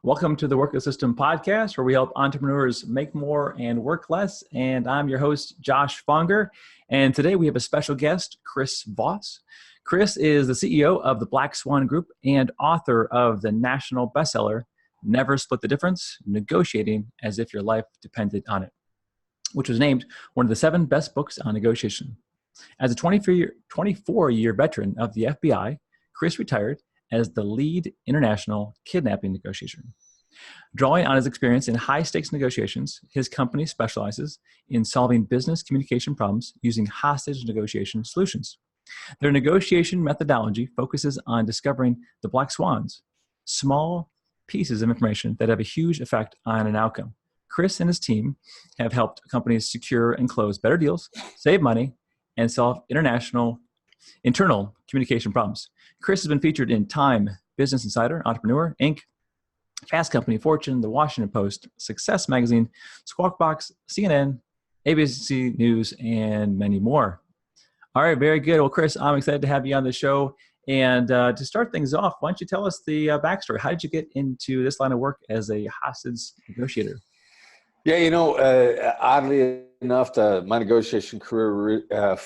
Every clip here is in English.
Welcome to the Work System podcast, where we help entrepreneurs make more and work less. And I'm your host, Josh Fonger. And today we have a special guest, Chris Voss. Chris is the CEO of the Black Swan Group and author of the national bestseller, Never Split the Difference, Negotiating as if your life depended on it, which was named one of the 7 best books on negotiation. As a 24-year veteran of the FBI, Chris retired as the lead international kidnapping negotiator. Drawing on his experience in high-stakes negotiations, his company specializes in solving business communication problems using hostage negotiation solutions. Their negotiation methodology focuses on discovering the black swans, small pieces of information that have a huge effect on an outcome. Chris and his team have helped companies secure and close better deals, save money, and solve internal communication problems. Chris has been featured in Time, Business Insider, Entrepreneur, Inc., Fast Company, Fortune, The Washington Post, Success Magazine, Squawk Box, CNN, ABC News, and many more. All right, very good. Well, Chris, I'm excited to have you on the show. And to start things off, why don't you tell us the backstory? How did you get into this line of work as a hostage negotiator? Yeah, oddly enough, my negotiation career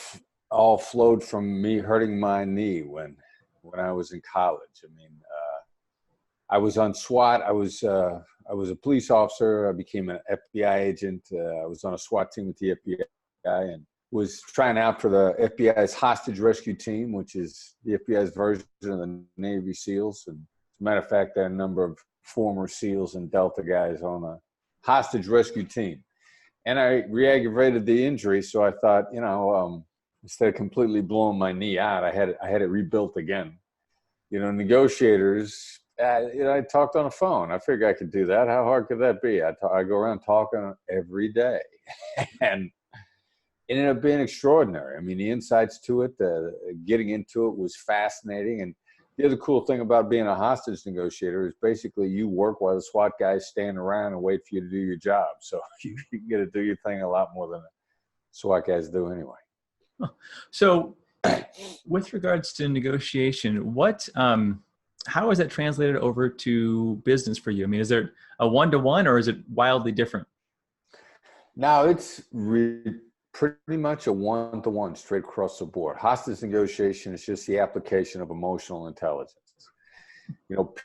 all flowed from me hurting my knee when I was in college. I was on SWAT. I was a police officer. I became an FBI agent. I was on a SWAT team with the FBI and was trying out for the FBI's hostage rescue team, which is the FBI's version of the Navy SEALs. And as a matter of fact, there are a number of former SEALs and Delta guys on a hostage rescue team. And I re-aggravated the injury, so I thought, instead of completely blowing my knee out, I had it rebuilt again. Negotiators, I talked on the phone. I figured I could do that. How hard could that be? I go around talking every day. And it ended up being extraordinary. The insights to it, getting into it was fascinating. And the other cool thing about being a hostage negotiator is basically you work while the SWAT guys stand around and wait for you to do your job. So you get to do your thing a lot more than the SWAT guys do anyway. So with regards to negotiation, how is that translated over to business for you? Is there a one-to-one or is it wildly different? No, it's pretty much a one-to-one straight across the board. Hostage negotiation is just the application of emotional intelligence.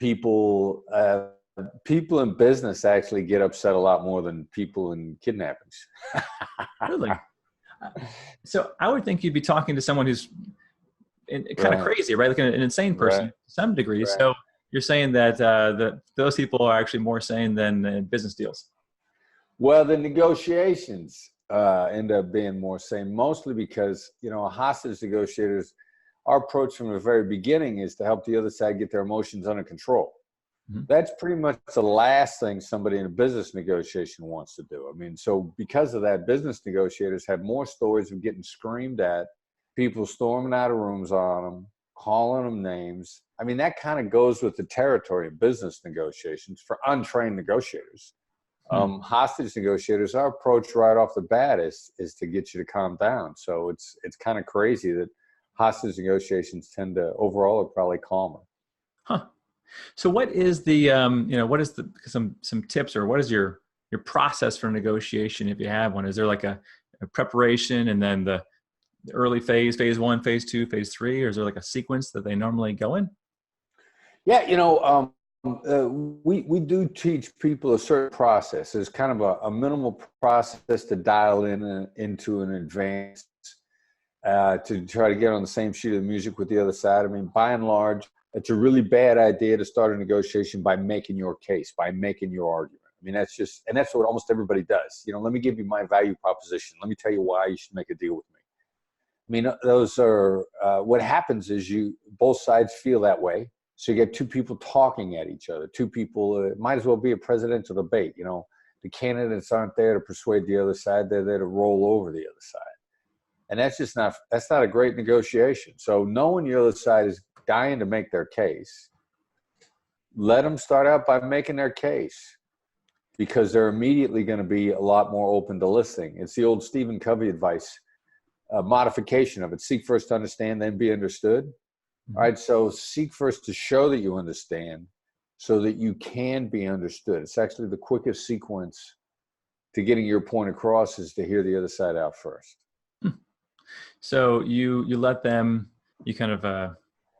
People in business actually get upset a lot more than people in kidnappings. Really? So I would think you'd be talking to someone who's kind of crazy, right? Like an insane person to some degree. Right. So you're saying that those people are actually more sane than business deals. Well, the negotiations end up being more sane, mostly because, hostage negotiators, our approach from the very beginning is to help the other side get their emotions under control. Mm-hmm. That's pretty much the last thing somebody in a business negotiation wants to do. So because of that, business negotiators have more stories of getting screamed at, people storming out of rooms on them, calling them names. That kind of goes with the territory of business negotiations for untrained negotiators. Hostage negotiators, our approach right off the bat is to get you to calm down. So it's kind of crazy that hostage negotiations tend to overall are probably calmer. Huh. So what is some tips, or what is your process for negotiation if you have one? Is there like a preparation and then the early phase 1, phase 2, phase 3, or is there like a sequence that they normally go in? Yeah, we do teach people a certain process. There's kind of a minimal process to dial into an advance to try to get on the same sheet of music with the other side. By and large, it's a really bad idea to start a negotiation by making your case, by making your argument. That's what almost everybody does. Let me give you my value proposition. Let me tell you why you should make a deal with me. Those are what happens is both sides feel that way. So you get two people talking at each other. Two people, it might as well be a presidential debate. The candidates aren't there to persuade the other side. They're there to roll over the other side. And that's not a great negotiation. So knowing the other side is dying to make their case, let them start out by making their case, because they're immediately going to be a lot more open to listening. It's the old Stephen Covey advice, modification of it. Seek first to understand, then be understood. All right, so seek first to show that you understand so that you can be understood. It's actually the quickest sequence to getting your point across is to hear the other side out first. So you let them, you kind of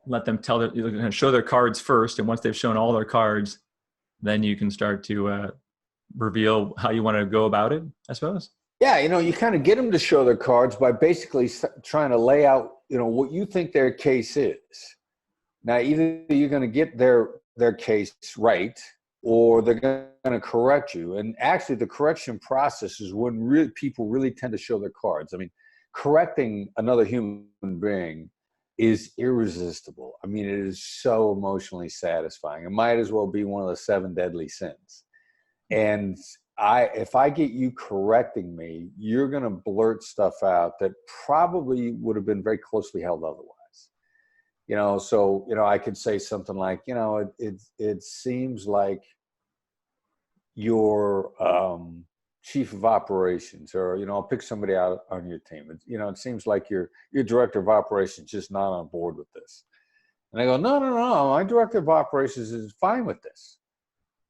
let them tell you kind of show their cards first, and once they've shown all their cards, then you can start to reveal how you want to go about it, I suppose. Yeah, you kind of get them to show their cards by basically trying to lay out, what you think their case is. Now, either you're going to get their case right, or they're going to correct you. And actually, the correction process is when people really tend to show their cards. I mean, correcting another human being is irresistible. I mean, it is so emotionally satisfying. It might as well be one of the 7 deadly sins. And if I get you correcting me, you're going to blurt stuff out that probably would have been very closely held otherwise. So, I could say something like, it seems like your chief of operations, or, I'll pick somebody out on your team. It seems like your director of operations just not on board with this. And I go, no, my director of operations is fine with this.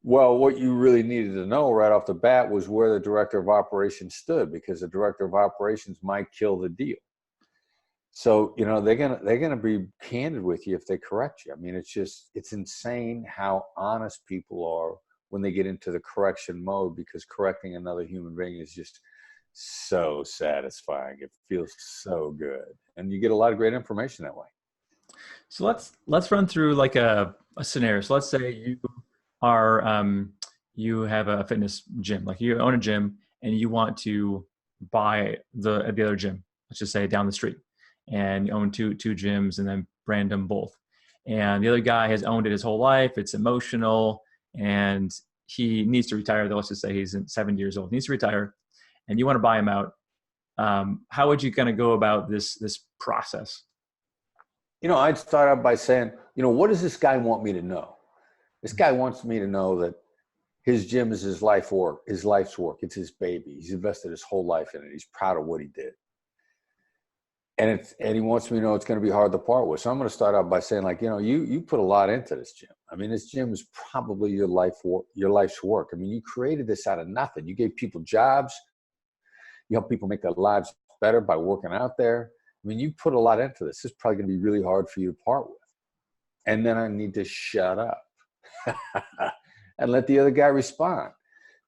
Well, what you really needed to know right off the bat was where the director of operations stood, because the director of operations might kill the deal. So, they're gonna be candid with you if they correct you. I mean, it's insane how honest people are when they get into the correction mode, because correcting another human being is just so satisfying. It feels so good, and you get a lot of great information that way. So let's run through like a scenario. So let's say you are you have a fitness gym, like you own a gym, and you want to buy the other gym. Let's just say down the street, and you own two gyms, and then brand them both. And the other guy has owned it his whole life. It's emotional, and he needs to retire. Though, let's just say he's 70 years old, he needs to retire, and you want to buy him out. How would you kind of go about this process? I'd start out by saying, what does this guy want me to know? This guy wants me to know that his gym is his life's work. It's his baby. He's invested his whole life in it. He's proud of what he did. And he wants me to know it's going to be hard to part with. So I'm going to start out by saying, like, you put a lot into this gym. I mean, this gym is probably your life's work. I mean, you created this out of nothing. You gave people jobs. You help people make their lives better by working out there. I mean, you put a lot into this. This is probably going to be really hard for you to part with. And then I need to shut up and let the other guy respond,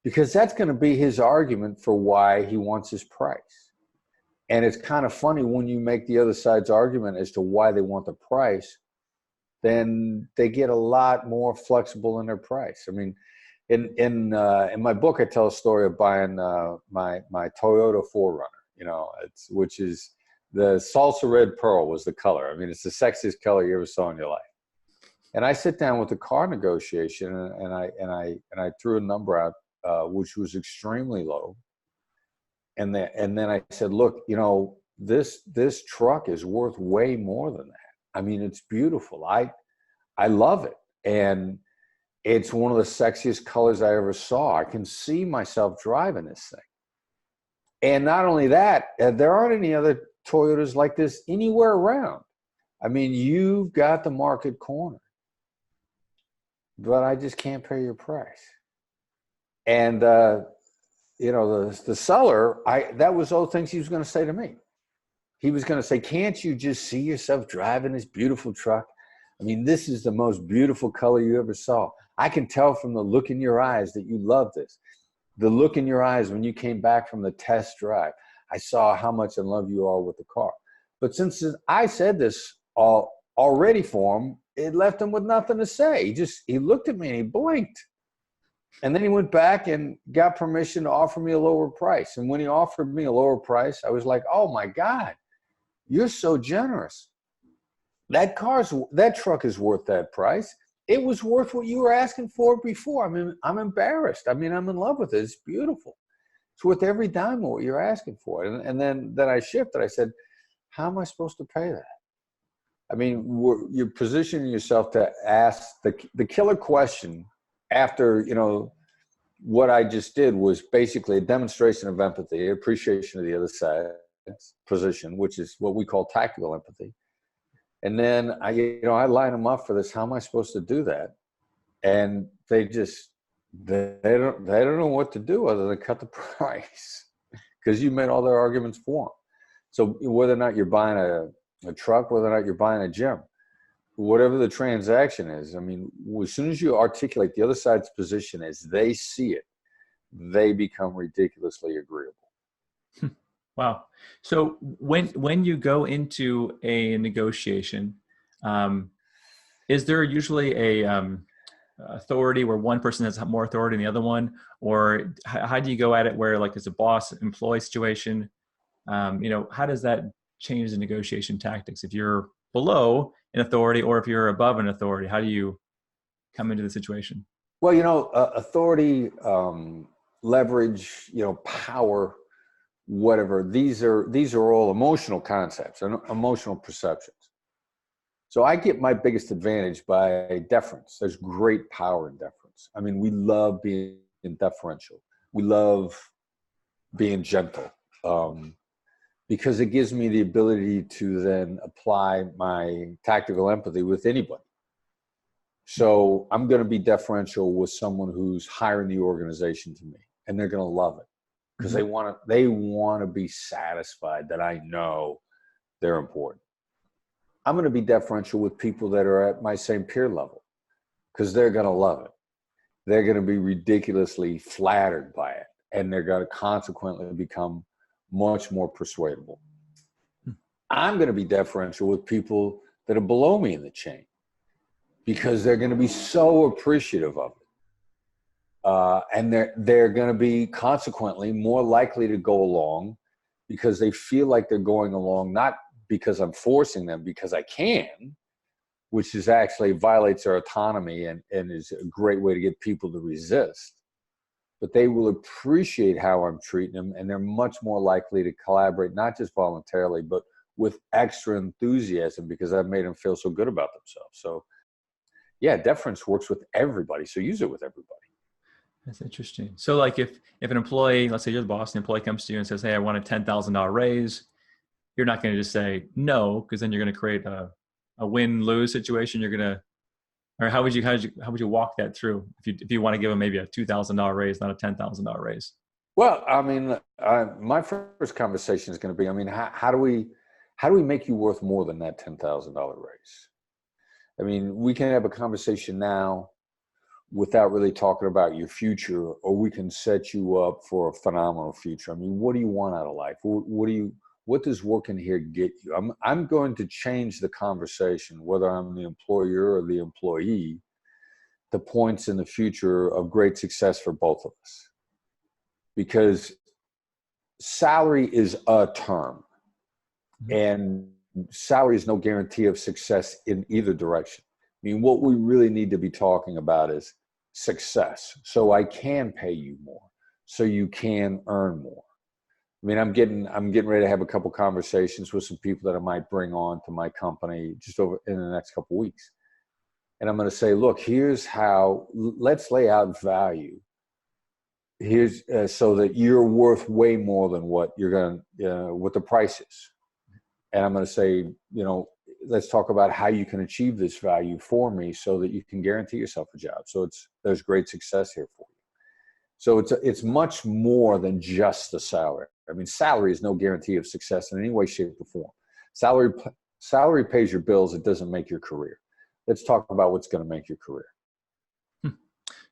because that's going to be his argument for why he wants his price. And it's kind of funny when you make the other side's argument as to why they want the price, then they get a lot more flexible in their price. I mean, in my book, I tell a story of buying my Toyota 4Runner, which is the salsa red pearl was the color. I mean, it's the sexiest color you ever saw in your life. And I sit down with the car negotiation, and I threw a number out, which was extremely low. And then I said, look, this truck is worth way more than that. I mean, it's beautiful. I love it. And it's one of the sexiest colors I ever saw. I can see myself driving this thing. And not only that, there aren't any other Toyotas like this anywhere around. I mean, you've got the market corner, but I just can't pay your price. And, the seller, that was all things he was going to say to me. He was going to say, can't you just see yourself driving this beautiful truck? I mean, this is the most beautiful color you ever saw. I can tell from the look in your eyes that you love this. The look in your eyes when you came back from the test drive, I saw how much in love you are with the car. But since I said this already for him, it left him with nothing to say. He looked at me and he blinked. And then he went back and got permission to offer me a lower price. And when he offered me a lower price, I was like, oh my God, you're so generous. That truck is worth that price. It was worth what you were asking for before. I mean, I'm embarrassed. I mean, I'm in love with it. It's beautiful. It's worth every dime of what you're asking for. And then I shifted. I said, how am I supposed to pay that? I mean, you're positioning yourself to ask the killer question after, what I just did was basically a demonstration of empathy, appreciation of the other side's position, which is what we call tactical empathy. And then I line them up for this. How am I supposed to do that? and they don't know what to do other than cut the price because you made all their arguments for them. So whether or not you're buying a truck, whether or not you're buying a gym, whatever the transaction is, I mean, as soon as you articulate the other side's position as they see it, they become ridiculously agreeable. Wow. So when you go into a negotiation, is there usually a authority where one person has more authority than the other one, or how do you go at it where like it's a boss employee situation? How does that change the negotiation tactics? If you're below an authority or if you're above an authority, how do you come into the situation? Well, authority, leverage, power, whatever. These are all emotional concepts and emotional perceptions. So I get my biggest advantage by deference. There's great power in deference. I mean, we love being deferential. We love being gentle because it gives me the ability to then apply my tactical empathy with anybody. So I'm going to be deferential with someone who's hiring the organization to me, and they're going to love it because they want to be satisfied that I know they're important. I'm going to be deferential with people that are at my same peer level because they're going to love it. They're going to be ridiculously flattered by it, and they're going to consequently become much more persuadable. I'm going to be deferential with people that are below me in the chain because they're going to be so appreciative of it. And they're going to be consequently more likely to go along because they feel like they're going along, not because I'm forcing them, because I can, which is actually violates their autonomy and is a great way to get people to resist. But they will appreciate how I'm treating them, and they're much more likely to collaborate, not just voluntarily, but with extra enthusiasm because I've made them feel so good about themselves. So yeah, deference works with everybody. So use it with everybody. That's interesting. So like if an employee, let's say you're the boss, an employee comes to you and says, hey, I want a $10,000 raise. You're not going to just say no, because then you're going to create a win-lose situation. You're going to, or how would you walk that through if you want to give them maybe a $2,000 raise, not a $10,000 raise? Well, I mean, my first conversation is going to be, I mean, how do we make you worth more than that $10,000 raise? I mean, we can have a conversation now without really talking about your future, or we can set you up for a phenomenal future. I mean, what do you want out of life? What does working here get you? I'm going to change the conversation, whether I'm the employer or the employee, to points in the future of great success for both of us. Because salary is a term, and salary is no guarantee of success in either direction. I mean, what we really need to be talking about is success. So I can pay you more, so you can earn more. I mean, I'm getting ready to have a couple conversations with some people that I might bring on to my company just over in the next couple of weeks. And I'm going to say, look, here's how, let's lay out value. Here's so that you're worth way more than what you're going to, what the price is. And I'm going to say, let's talk about how you can achieve this value for me so that you can guarantee yourself a job. So there's great success here for you. So it's much more than just the salary. I mean, salary is no guarantee of success in any way, shape, or form. Salary pays your bills. It doesn't make your career. Let's talk about what's going to make your career.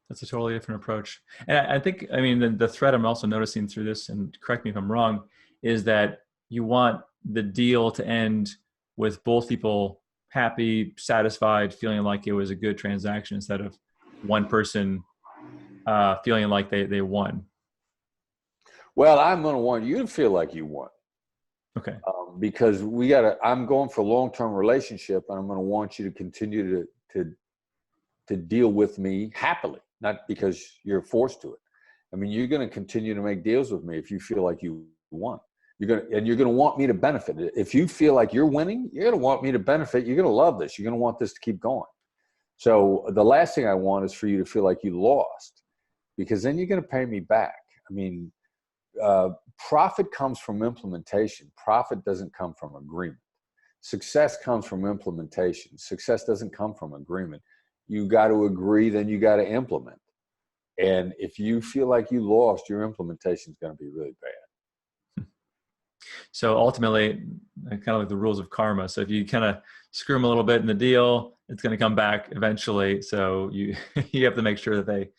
That's a totally different approach. And I think, I mean, the thread I'm also noticing through this, and correct me if I'm wrong, is that you want the deal to end with both people happy, satisfied, feeling like it was a good transaction instead of one person feeling like they won. Well, I'm going to want you to feel like you won. Okay. Because I'm going for a long-term relationship, and I'm going to want you to continue to deal with me happily, not because you're forced to it. I mean, you're going to continue to make deals with me if you feel like you won. You're going to want me to benefit. If you feel like you're winning, you're going to want me to benefit. You're going to love this. You're going to want this to keep going. So the last thing I want is for you to feel like you lost, because then you're going to pay me back. I mean, profit comes from implementation. Profit doesn't come from agreement. Success comes from implementation. Success doesn't come from agreement. you got to agree, then you got to implement. And if you feel like you lost, your implementation is going to be really bad. So ultimately, kind of like the rules of karma. So if you kind of screw them a little bit in the deal, it's going to come back eventually. So you you have to make sure that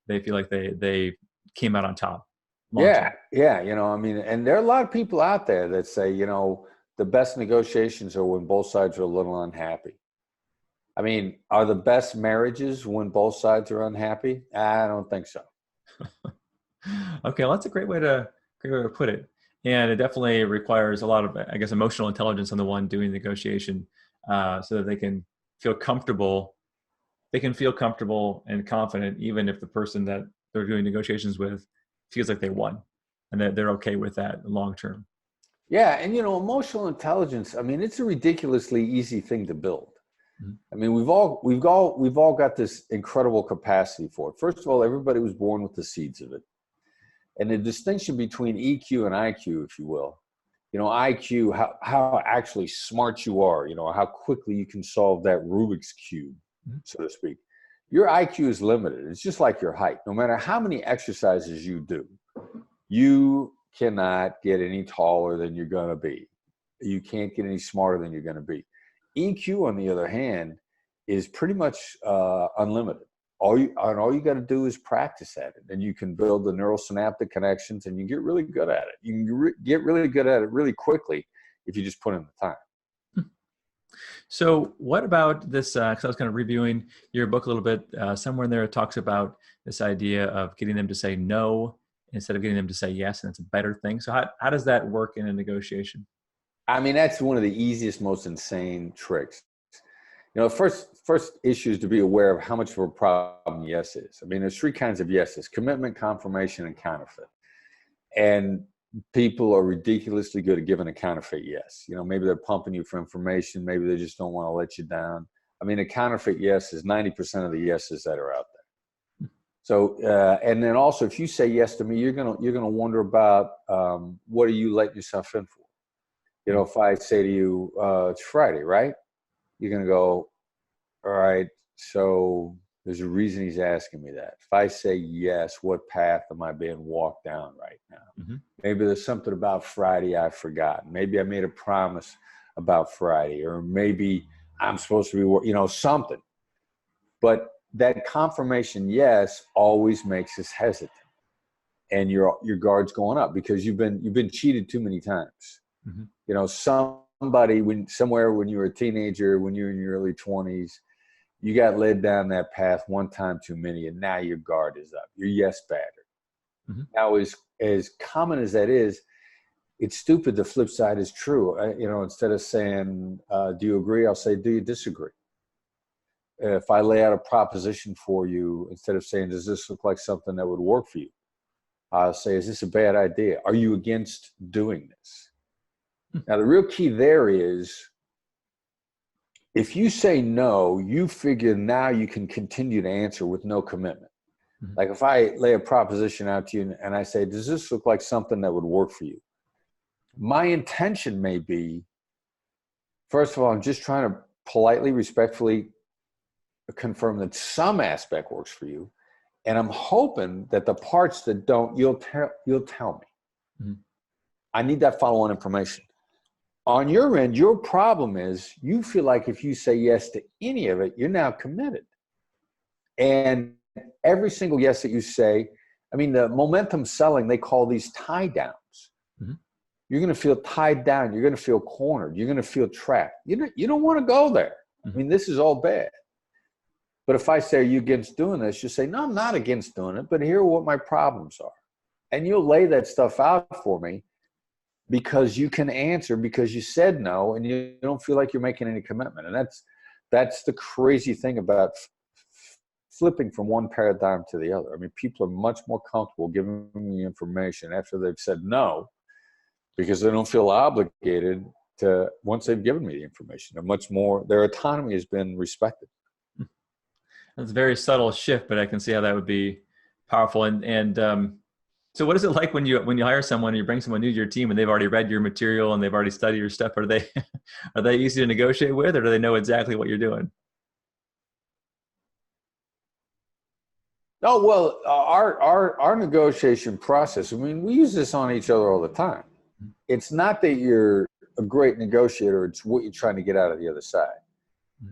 they feel like they came out on top. Yeah. I mean, and there are a lot of people out there that say, the best negotiations are when both sides are a little unhappy. I mean, are the best marriages when both sides are unhappy? I don't think so. Okay, well, that's a great way to put it. And it definitely requires a lot of, I guess, emotional intelligence on the one doing the negotiation, so that they can feel comfortable. They can feel comfortable and confident, even if the person that they're doing negotiations with feels like they won, and that they're okay with that long term. Yeah, and emotional intelligence, I mean, it's a ridiculously easy thing to build. Mm-hmm. I mean, we've all got this incredible capacity for it. First of all, everybody was born with the seeds of it. And the distinction between EQ and IQ, if you will, IQ, how actually smart you are, how quickly you can solve that Rubik's Cube, so to speak. Your IQ is limited. It's just like your height. No matter how many exercises you do, you cannot get any taller than you're going to be. You can't get any smarter than you're going to be. EQ, on the other hand, is pretty much unlimited. All you got to do is practice at it, and you can build the neurosynaptic connections, and you get really good at it. You can get really good at it really quickly if you just put in the time. So what about this, because I was kind of reviewing your book a little bit, somewhere in there it talks about this idea of getting them to say no instead of getting them to say yes, and it's a better thing. So how does that work in a negotiation? I mean, that's one of the easiest, most insane tricks. First issue is to be aware of how much of a problem yes is. I mean, there's three kinds of yeses: commitment, confirmation, and counterfeit. And people are ridiculously good at giving a counterfeit yes. Maybe they're pumping you for information. Maybe they just don't want to let you down. I mean, a counterfeit yes is 90% of the yeses that are out there. So, and then also, if you say yes to me, you're gonna wonder about what are you letting yourself in for? If I say to you, it's Friday, right? You're going to go, all right, so there's a reason he's asking me that. If I say yes, what path am I being walked down right now? Mm-hmm. Maybe there's something about Friday I've forgotten. Maybe I made a promise about Friday, or maybe I'm supposed to be, something. But that confirmation yes always makes us hesitant. And your guard's going up because you've been cheated too many times. Mm-hmm. Somebody somewhere when you were a teenager, when you were in your early 20s, you got led down that path one time too many, and now your guard is up. You're yes battered. Mm-hmm. Now, as common as that is, it's stupid. The flip side is true. Instead of saying, do you agree? I'll say, do you disagree? If I lay out a proposition for you, instead of saying, does this look like something that would work for you? I'll say, is this a bad idea? Are you against doing this? Now, the real key there is, if you say no, you figure now you can continue to answer with no commitment. Mm-hmm. Like if I lay a proposition out to you and I say, does this look like something that would work for you? My intention may be, first of all, I'm just trying to politely, respectfully confirm that some aspect works for you. And I'm hoping that the parts that don't, you'll tell me. Mm-hmm. I need that follow-on information. On your end, your problem is you feel like if you say yes to any of it, you're now committed. And every single yes that you say, I mean, the momentum selling, they call these tie downs. Mm-hmm. You're going to feel tied down. You're going to feel cornered. You're going to feel trapped. You don't want to go there. Mm-hmm. I mean, this is all bad. But if I say, are you against doing this? You say, no, I'm not against doing it, but here are what my problems are. And you'll lay that stuff out for me. Because you can answer because you said no and you don't feel like you're making any commitment. And that's the crazy thing about flipping from one paradigm to the other. I mean, people are much more comfortable giving me information after they've said no because they don't feel obligated to, once they've given me the information. They're much more, their autonomy has been respected. That's a very subtle shift, but I can see how that would be powerful. And so what is it like when you hire someone, you bring someone new to your team and they've already read your material and they've already studied your stuff? Are they easy to negotiate with, or do they know exactly what you're doing? Oh, well, our negotiation process, I mean, we use this on each other all the time. It's not that you're a great negotiator, it's what you're trying to get out of the other side.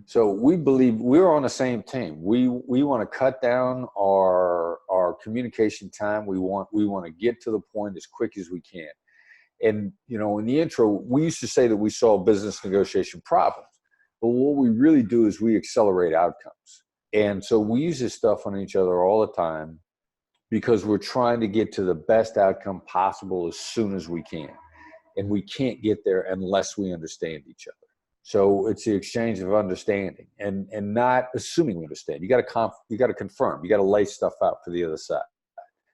So we believe we're on the same team. We want to cut down our communication time. We want to get to the point as quick as we can. And, you know, in the intro, we used to say that we solve business negotiation problems, but what we really do is we accelerate outcomes. And so we use this stuff on each other all the time because we're trying to get to the best outcome possible as soon as we can. And we can't get there unless we understand each other. So it's the exchange of understanding and not assuming we understand. You got to confirm. You got to lay stuff out for the other side.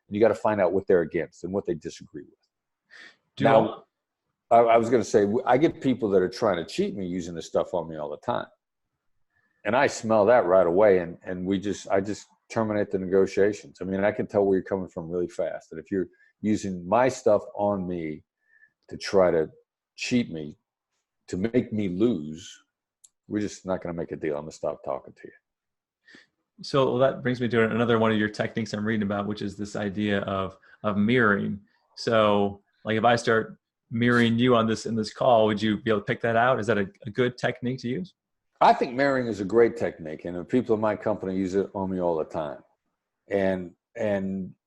And you got to find out what they're against and what they disagree with. I was going to say, I get people that are trying to cheat me using this stuff on me all the time. And I smell that right away. And I just terminate the negotiations. I mean, I can tell where you're coming from really fast. And if you're using my stuff on me to try to cheat me, to make me lose, we're just not going to make a deal. I'm going to stop talking to you. So that brings me to another one of your techniques I'm reading about, which is this idea of mirroring. So like if I start mirroring you in this call, would you be able to pick that out? Is that a good technique to use? I think mirroring is a great technique, and the people in my company use it on me all the time. And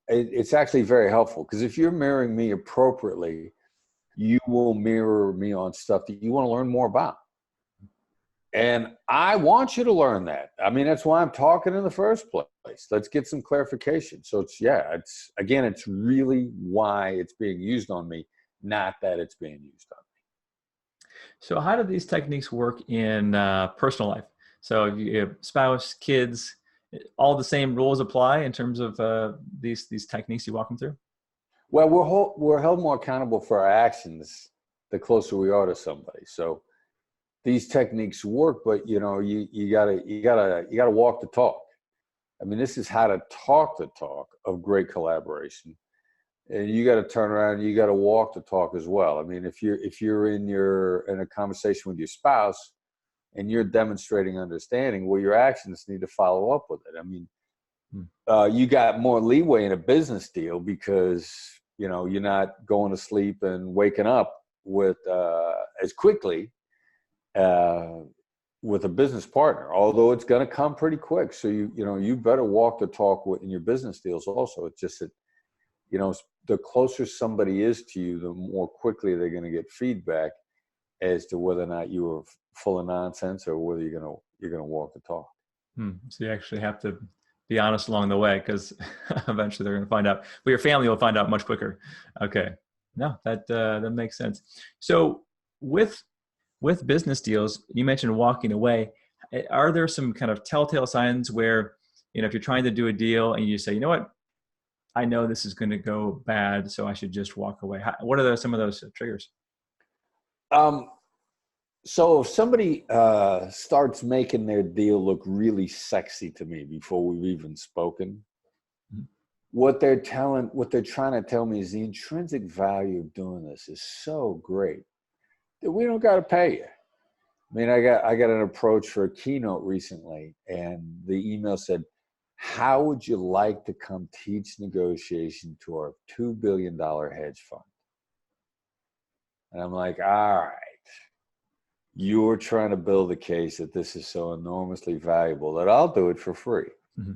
it's actually very helpful because if you're mirroring me appropriately, you will mirror me on stuff that you want to learn more about. And I want you to learn that. I mean, that's why I'm talking in the first place. Let's get some clarification. So it's really why it's being used on me, not that it's being used on me. So how do these techniques work in personal life? So if you have spouse, kids, all the same rules apply in terms of these techniques you walk them through? Well, we're held more accountable for our actions the closer we are to somebody. So these techniques work, but you know, you gotta walk the talk. I mean, this is how to talk the talk of great collaboration, and you got to turn around and you got to walk the talk as well. I mean, if you're in a conversation with your spouse and you're demonstrating understanding, well, your actions need to follow up with it. I mean, you got more leeway in a business deal because, you know, you're not going to sleep and waking up with as quickly with a business partner, although it's going to come pretty quick. So you better walk the talk in your business deals also. It's just that, you know, the closer somebody is to you, the more quickly they're going to get feedback as to whether or not you were full of nonsense or whether you're going to walk the talk. So you actually have to be honest along the way, because eventually they're going to find out. But your family will find out much quicker. Okay, no, that makes sense. So with business deals, you mentioned walking away. Are there some kind of telltale signs where, you know, if you're trying to do a deal and you say, you know what, I know this is going to go bad, so I should just walk away? What are some of those triggers? So if somebody starts making their deal look really sexy to me before we've even spoken, what they're trying to tell me is the intrinsic value of doing this is so great that we don't got to pay you. I mean, I got an approach for a keynote recently, and the email said, how would you like to come teach negotiation to our $2 billion hedge fund? And I'm like, all right. You're trying to build a case that this is so enormously valuable that I'll do it for free. Mm-hmm.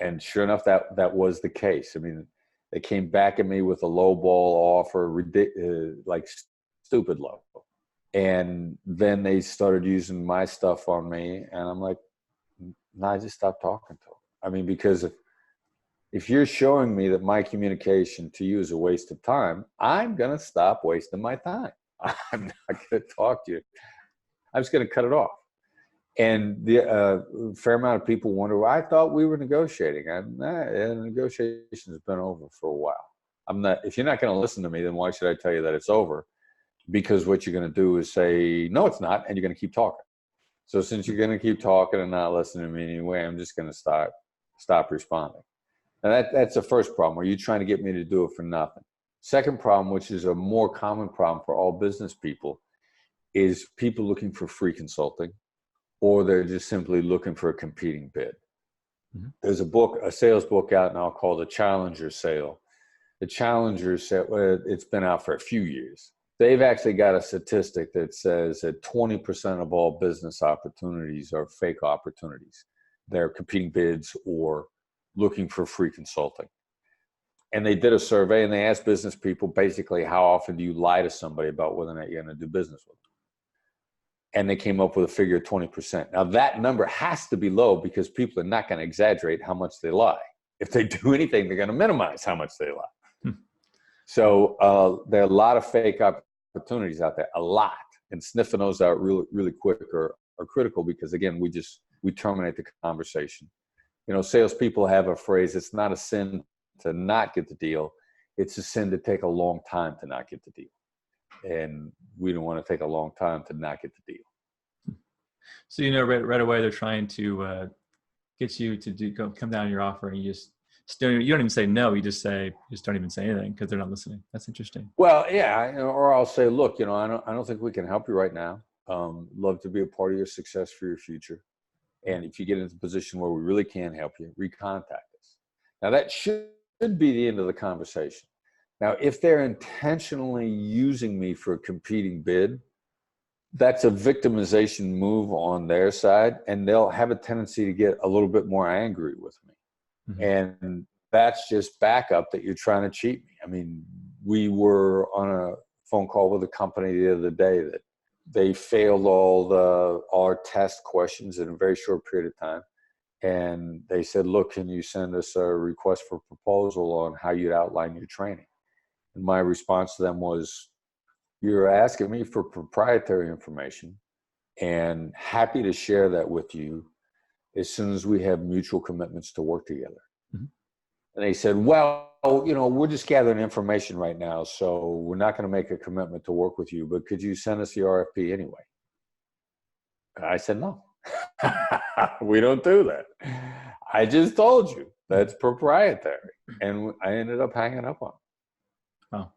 And sure enough, that was the case. I mean, they came back at me with a low ball offer, like stupid low. And then they started using my stuff on me. And I'm like, no, I just stopped talking to them. I mean, because if you're showing me that my communication to you is a waste of time, I'm going to stop wasting my time. I'm not going to talk to you. I'm just going to cut it off. And the fair amount of people wonder, well, I thought we were negotiating. The negotiation has been over for a while. I'm not. If you're not going to listen to me, then why should I tell you that it's over? Because what you're going to do is say, no, it's not, and you're going to keep talking. So since you're going to keep talking and not listening to me anyway, I'm just going to stop responding. And that's the first problem, where you're trying to get me to do it for nothing. Second problem, which is a more common problem for all business people, is people looking for free consulting, or they're just simply looking for a competing bid. There's a sales book out now called The Challenger Sale. The Challenger Sale, well, it's been out for a few years. They've actually got a statistic that says that 20% of all business opportunities are fake opportunities. They're competing bids or looking for free consulting. And they did a survey and they asked business people basically, how often do you lie to somebody about whether or not you're going to do business with them? And they came up with a figure of 20%. Now that number has to be low because people are not going to exaggerate how much they lie. If they do anything, they're going to minimize how much they lie. So there are a lot of fake opportunities out there, a lot. And sniffing those out really, really quick are critical because, again, we terminate the conversation. You know, salespeople have a phrase, it's not a sin to not get the deal. It's a sin to take a long time to not get the deal. And we don't want to take a long time to not get the deal. So, you know, right away, they're trying to get you to come down on your offer, and you don't even say no. You just don't even say anything because they're not listening. That's interesting. Well, yeah. Or I'll say, look, you know, I don't think we can help you right now. Love to be a part of your success for your future. And if you get into a position where we really can help you, recontact us. Now that should be the end of the conversation. Now, if they're intentionally using me for a competing bid, that's a victimization move on their side, and they'll have a tendency to get a little bit more angry with me. And that's just backup that you're trying to cheat me. I mean, we were on a phone call with a company the other day that they failed all our test questions in a very short period of time. And they said, look, can you send us a request for proposal on how you'd outline your training? And my response to them was, you're asking me for proprietary information and happy to share that with you as soon as we have mutual commitments to work together. And they said, well, you know, we're just gathering information right now, so we're not going to make a commitment to work with you, but could you send us the RFP anyway? And I said, no, we don't do that. I just told you that's proprietary. And I ended up hanging up on them. Oh,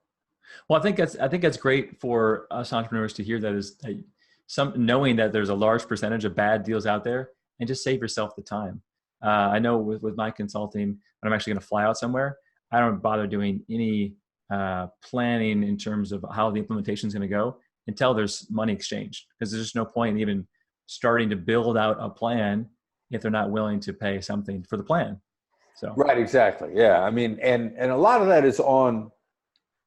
well, I think that's great for us entrepreneurs to hear that is knowing that there's a large percentage of bad deals out there, and just save yourself the time. I know with my consulting, when I'm actually going to fly out somewhere, I don't bother doing any planning in terms of how the implementation is going to go until there's money exchanged, because there's just no point in even starting to build out a plan if they're not willing to pay something for the plan. So right, exactly, yeah. I mean, and a lot of that is on.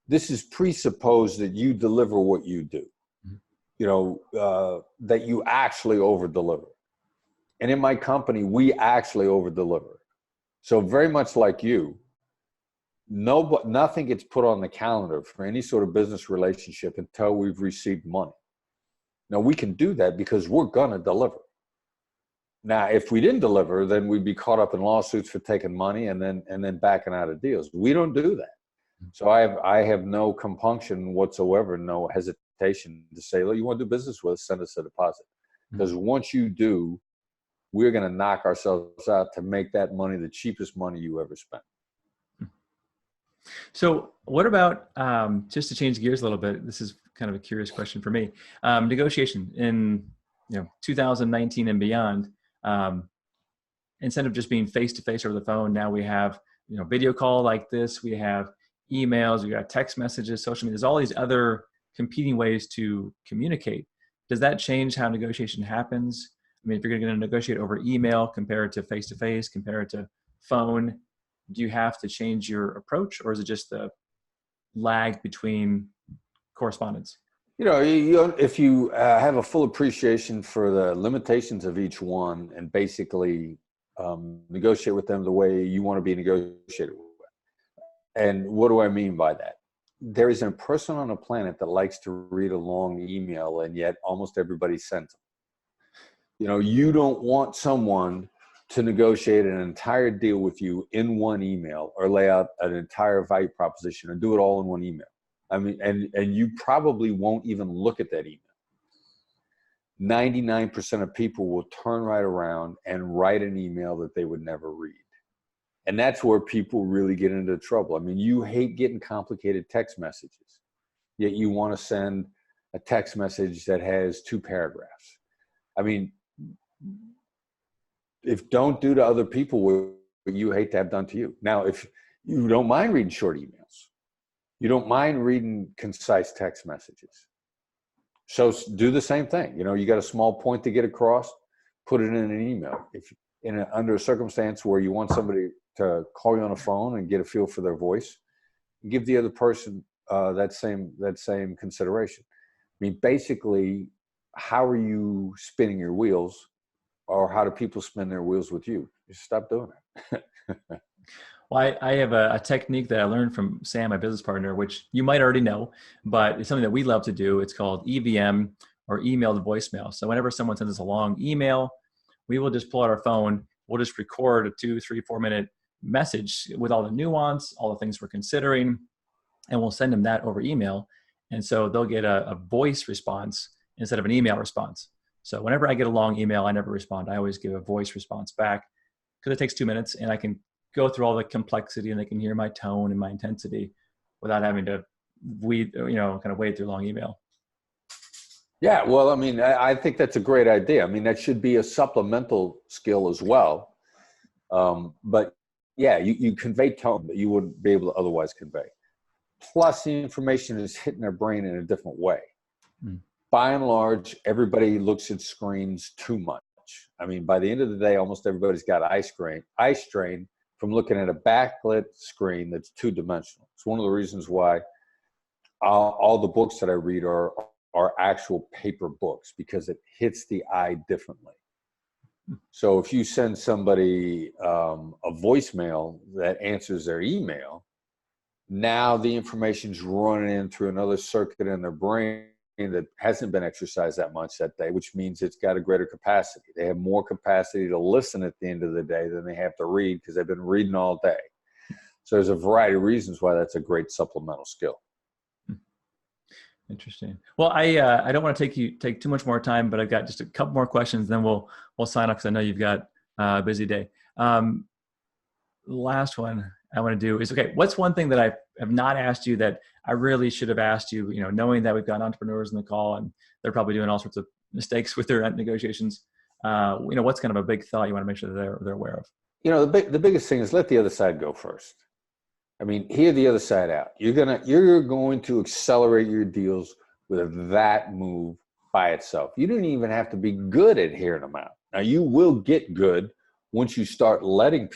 This is presupposed that you deliver what you do. You know, that you actually over deliver. And in my company, we actually over deliver. So very much like you, nothing gets put on the calendar for any sort of business relationship until we've received money. Now we can do that because we're gonna deliver. Now, if we didn't deliver, then we'd be caught up in lawsuits for taking money and then backing out of deals. We don't do that. So I have no compunction whatsoever, no hesitation to say, look, you want to do business with us, send us a deposit. Because once you do, we're going to knock ourselves out to make that money the cheapest money you ever spent. So what about, just to change gears a little bit, this is kind of a curious question for me, negotiation in 2019 and beyond, instead of just being face-to-face over the phone, now we have video call like this, we have emails, we got text messages, social media, there's all these other competing ways to communicate. Does that change how negotiation happens? I mean, if you're going to negotiate over email, compare it to face-to-face, compare it to phone, do you have to change your approach, or is it just the lag between correspondence? If you have a full appreciation for the limitations of each one and basically negotiate with them the way you want to be negotiated with. And what do I mean by that? There isn't a person on the planet that likes to read a long email, and yet almost everybody sends them. You don't want someone to negotiate an entire deal with you in one email, or lay out an entire value proposition, or do it all in one email. I mean, and you probably won't even look at that email. 99% of people will turn right around and write an email that they would never read. And that's where people really get into trouble. I mean, you hate getting complicated text messages, yet you want to send a text message that has 2 paragraphs. I mean, if don't do to other people what you hate to have done to you. Now, if you don't mind reading short emails, you don't mind reading concise text messages, so do the same thing. You got a small point to get across, put it in an email. If under a circumstance where you want somebody to call you on a phone and get a feel for their voice, give the other person that same consideration. I mean, basically, how are you spinning your wheels, or how do people spin their wheels with you? Just stop doing it. Well, I have a technique that I learned from Sam, my business partner, which you might already know, but it's something that we love to do. It's called EVM, or email to voicemail. So whenever someone sends us a long email, we will just pull out our phone. We'll just record a 2, 3, 4-minute message with all the nuance, all the things we're considering, and we'll send them that over email. And so they'll get a voice response instead of an email response. So whenever I get a long email, I never respond. I always give a voice response back, because it takes 2 minutes and I can go through all the complexity and they can hear my tone and my intensity without having to kind of wade through long email. Yeah, well, I mean, I think that's a great idea. I mean, that should be a supplemental skill as well. But yeah, you convey tone that you wouldn't be able to otherwise convey. Plus, the information is hitting their brain in a different way. Mm. By and large, everybody looks at screens too much. I mean, by the end of the day, almost everybody's got eye strain from looking at a backlit screen that's two-dimensional. It's one of the reasons why all the books that I read are actual paper books, because it hits the eye differently. So if you send somebody a voicemail that answers their email, now the information's running in through another circuit in their brain that hasn't been exercised that much that day, which means it's got a greater capacity. They have more capacity to listen at the end of the day than they have to read, because they've been reading all day. So there's a variety of reasons why that's a great supplemental skill. Interesting. Well, I don't want to take too much more time, but I've got just a couple more questions, then we'll sign off, because I know you've got a busy day. Last one I want to do is, okay, what's one thing that I have not asked you that I really should have asked you, knowing that we've got entrepreneurs in the call and they're probably doing all sorts of mistakes with their negotiations. What's kind of a big thought you want to make sure that they're aware of? The biggest thing is let the other side go first. I mean, hear the other side out. You're going to accelerate your deals with that move by itself. You don't even have to be good at hearing them out. Now, you will get good once you start giving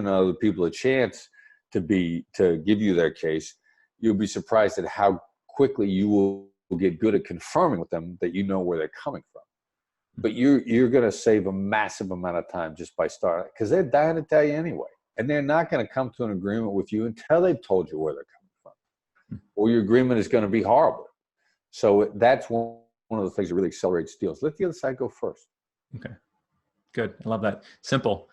other people a chance to give you their case. You'll be surprised at how quickly you will get good at confirming with them that you know where they're coming from. But you're going to save a massive amount of time just by starting, because they're dying to tell you anyway. And they're not going to come to an agreement with you until they've told you where they're coming from, or your agreement is going to be horrible. So that's one of the things that really accelerates deals. Let the other side go first. Okay, good. I love that. Simple,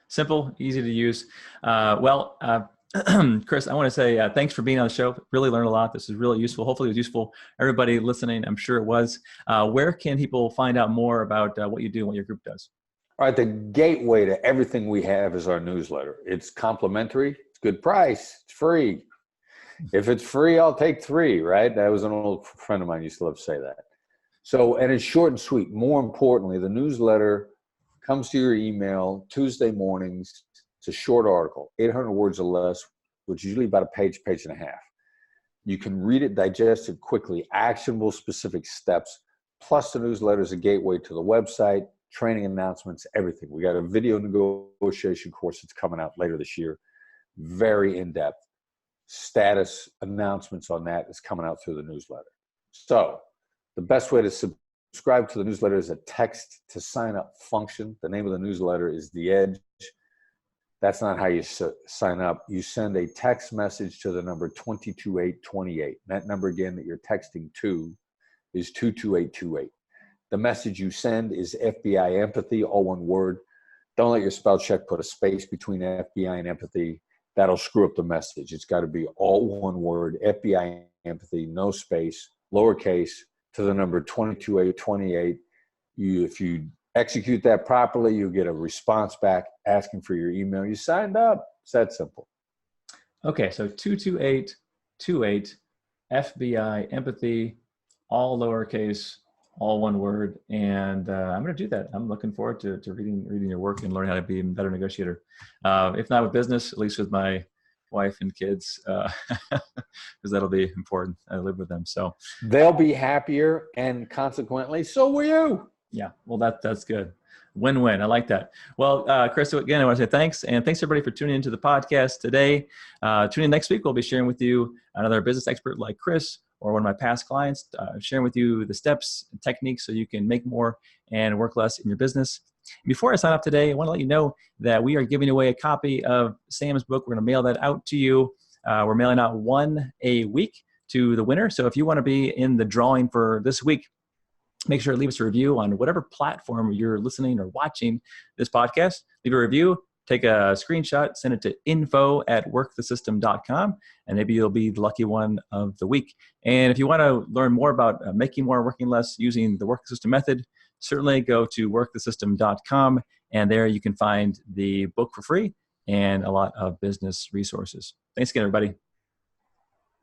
easy to use. Chris, I want to say thanks for being on the show. Really learned a lot. This is really useful. Hopefully it was useful. Everybody listening, I'm sure it was. Where can people find out more about what you do and what your group does? All right, the gateway to everything we have is our newsletter. It's complimentary, it's good price, it's free. If it's free, I'll take 3, right? That was an old friend of mine used to love to say that. So, and it's short and sweet. More importantly, the newsletter comes to your email Tuesday mornings. It's a short article, 800 words or less, which is usually about a page and a half. You can read it, digest it quickly, actionable specific steps, plus the newsletter is a gateway to the website, training announcements, everything. We got a video negotiation course that's coming out later this year. Very in-depth. Status announcements on that is coming out through the newsletter. So the best way to subscribe to the newsletter is a text to sign up function. The name of the newsletter is The Edge. That's not how you sign up. You send a text message to the number 22828. That number again that you're texting to is 22828. The message you send is FBI empathy, all one word. Don't let your spell check put a space between FBI and empathy. That'll screw up the message. It's got to be all one word, FBI empathy, no space, lowercase, to the number 22828. If you execute that properly, you'll get a response back asking for your email. You signed up. It's that simple. Okay, so 22828, FBI empathy, all lowercase, all one word. And I'm going to do that. I'm looking forward to reading your work and learning how to be a better negotiator. If not with business, at least with my wife and kids, because that'll be important. I live with them. So they'll be happier, and consequently, so will you. Yeah, well, that's good. Win-win. I like that. Well, Chris, again, I want to say thanks. And thanks, everybody, for tuning into the podcast today. Tune in next week. We'll be sharing with you another business expert like Chris or one of my past clients, sharing with you the steps and techniques so you can make more and work less in your business. Before I sign off today, I want to let you know that we are giving away a copy of Sam's book. We're going to mail that out to you. We're mailing out one a week to the winner. So if you want to be in the drawing for this week, make sure to leave us a review on whatever platform you're listening or watching this podcast. Leave a review, take a screenshot, send it to info@workthesystem.com, and maybe you'll be the lucky one of the week. And if you want to learn more about making more, working less using the Work the System method, certainly go to workthesystem.com, and there you can find the book for free and a lot of business resources. Thanks again, everybody.